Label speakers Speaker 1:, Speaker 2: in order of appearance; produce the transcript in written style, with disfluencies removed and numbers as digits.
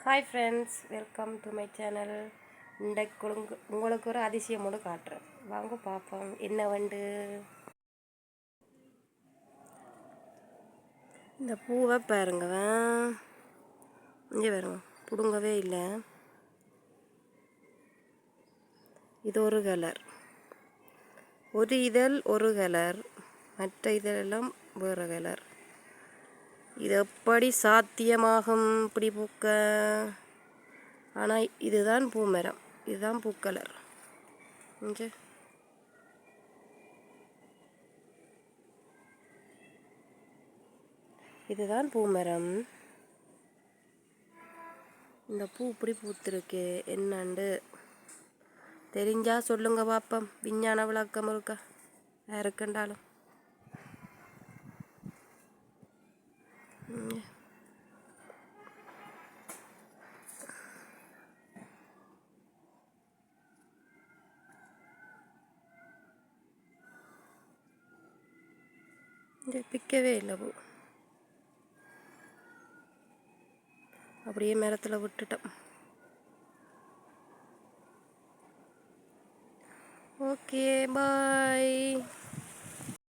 Speaker 1: Hi friends, welcome to my channel. இன்றைக்கு உங்களுக்கு ஒரு அதிசயமோடு காட்டுறேன். வாங்க பார்ப்போம் என்ன வண்டு. இந்த பூவை பாருங்க, இங்கே பாருங்க, பிடுங்கவே இல்லை. இது ஒரு கலர், ஒரு இதழ் ஒரு கலர், மற்ற இதழெல்லாம் வேறு கலர். இது எப்படி சாத்தியமாகும் இப்படி பூக்க? ஆனால் இதுதான் பூமரம், இதுதான் பூக்கலர். இங்கே இதுதான் பூமரம். இந்த பூ இப்படி பூத்திருக்கு, என்னண்டு தெரிஞ்சா சொல்லுங்க பாப்பம். விஞ்ஞான விளக்கம் இருக்கா யாருக்குண்டாலும். இங்கே பிக்கவே இல்லை பூ, அப்படியே மரத்தில் விட்டுட்டோம். ஓகே, பாய்.